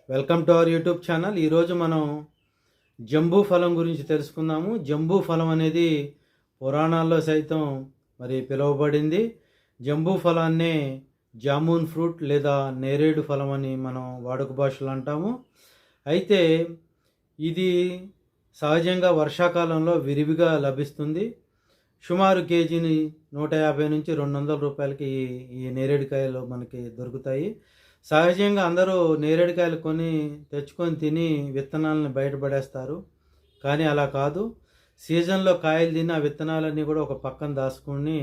Welcome to our YouTube channel. ఈరోజు మనం జంబూ ఫలం గురించి తెలుసుకుందాము. జంబూ ఫలం అనేది పురాణాల్లో సైతం పిలువబడింది. జంబూ ఫలాన్నే జామూన్ ఫ్రూట్ లేదా నేరేడు ఫలం అని మనం వాడుక భాషలో అంటాము. అయితే ఇది సహజంగా వర్షాకాలంలో విరివిగా లభిస్తుంది. సుమారు కేజీని 150 నుంచి 200 రూపాయలకి ఈ నేరేడుకాయలు మనకి దొరుకుతాయి. సహజంగా అందరూ నేరేడుకాయలు తెచ్చుకొని తిని విత్తనాలను బయటపడేస్తారు. కానీ అలా కాదు. సీజన్లో కాయలు తిని ఆ విత్తనాలన్నీ కూడా ఒక పక్కన దాచుకొని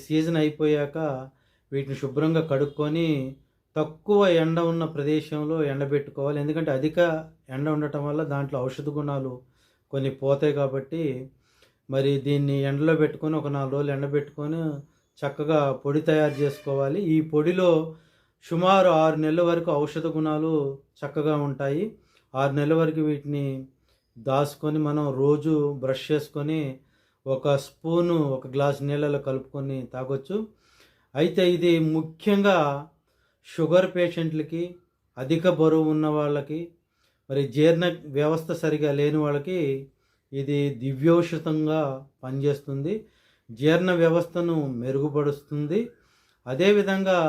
సీజన్ అయిపోయాక వీటిని శుభ్రంగా కడుక్కొని తక్కువ ఎండ ఉన్న ప్రదేశంలో ఎండబెట్టుకోవాలి. ఎందుకంటే అధిక ఎండ ఉండటం వల్ల దాంట్లో ఔషధ గుణాలు కొన్ని పోతాయి కాబట్టి దీన్ని ఎండలో పెట్టుకొని ఒక 4 రోజులు ఎండబెట్టుకొని చక్కగా పొడి తయారు చేసుకోవాలి. ఈ పొడిలో సుమారు 6 నెలల వరకు ఔషధ గుణాలు చక్కగా ఉంటాయి. 6 నెలల వరకు వీటిని దాచుకొని మనం రోజు బ్రష్ చేసుకొని ఒక స్పూను ఒక గ్లాస్ నీళ్ళలో కలుపుకొని తాగొచ్చు. అయితే ఇది ముఖ్యంగా షుగర్ పేషెంట్లకి, అధిక బరువు ఉన్న వాళ్ళకి, జీర్ణ వ్యవస్థ సరిగా లేని వాళ్ళకి ఇది దివ్యౌషధంగా పనిచేస్తుంది. జీర్ణ వ్యవస్థను మెరుగుపరుస్తుంది. అదేవిధంగా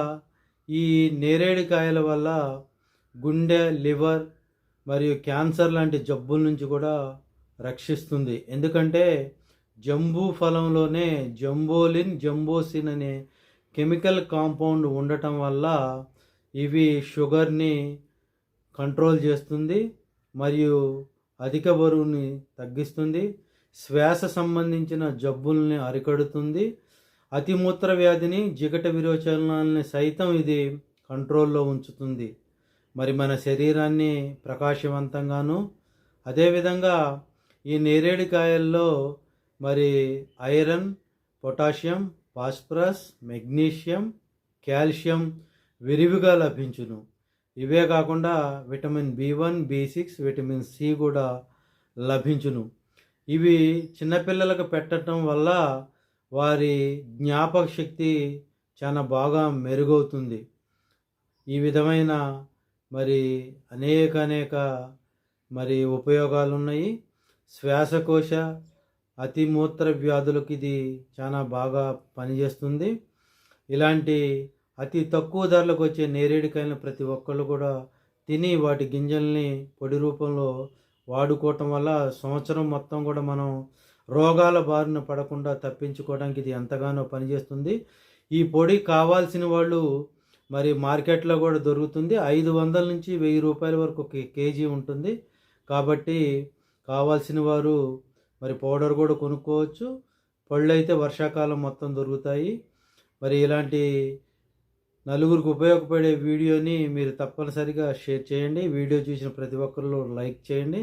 ఈ నేరేడుకాయల వల్ల గుండె, లివర్ మరియు క్యాన్సర్ లాంటి జబ్బుల నుంచి కూడా రక్షిస్తుంది. ఎందుకంటే జంబూ ఫలంలోనే జంబోసిన్ అనే కెమికల్ కాంపౌండ్ ఉండటం వల్ల ఇవి షుగర్ని కంట్రోల్ చేస్తుంది మరియు అధిక బరువుని తగ్గిస్తుంది. శ్వాస సంబంధించిన జబ్బుల్ని అరికడుతుంది. అతిమూత్ర వ్యాధిని, జిగట విరోచనాలని సైతం ఇది కంట్రోల్లో ఉంచుతుంది. మన శరీరాన్ని ప్రకాశవంతంగాను, అదేవిధంగా ఈ నేరేడుకాయల్లో iron, potassium, phosphorus, magnesium, calcium విరివిగా లభించును. ఇవే కాకుండా vitamin B1, B6, vitamin C కూడా లభించును. ఇవి చిన్నపిల్లలకు పెట్టడం వల్ల వారి జ్ఞాపక శక్తి చాలా బాగా మెరుగవుతుంది. ఈ విధమైన అనేక ఉపయోగాలు ఉన్నాయి. శ్వాసకోశ, అతిమూత్ర వ్యాధులకు ఇది చాలా బాగా పనిచేస్తుంది. ఇలాంటి అతి తక్కువ ధరలకు వచ్చే నేరేడుకాయలను ప్రతి ఒక్కళ్ళు కూడా తిని వాటి గింజల్ని పొడి రూపంలో వాడుకోవటం వల్ల సంవత్సరం మొత్తం కూడా మనం రోగాల బారిన పడకుండా తప్పించుకోవడానికి ఇది ఎంతగానో పనిచేస్తుంది. ఈ పొడి కావాల్సిన వాళ్ళు మార్కెట్లో కూడా దొరుకుతుంది. 500 నుంచి 1000 రూపాయల వరకు కేజీ ఉంటుంది. కాబట్టి కావాల్సిన వారు పౌడర్ కూడా కొనుక్కోవచ్చు. పళ్ళు అయితే వర్షాకాలం మొత్తం దొరుకుతాయి. ఇలాంటి నలుగురికి ఉపయోగపడే వీడియోని మీరు తప్పనిసరిగా షేర్ చేయండి. వీడియో చూసిన ప్రతి ఒక్కరు లైక్ చేయండి.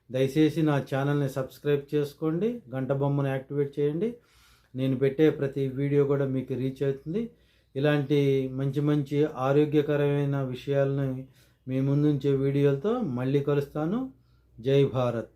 దయచేసి నా ఛానల్ని సబ్స్క్రైబ్ చేసుకోండి. గంట బొమ్మను యాక్టివేట్ చేయండి. నేను పెట్టే ప్రతి వీడియో కూడా మీకు రీచ్ అవుతుంది. ఇలాంటి మంచి ఆరోగ్యకరమైన విషయాలను మీ ముందుంచే వీడియోలతో మళ్ళీ కలుస్తాను. జై భారత్.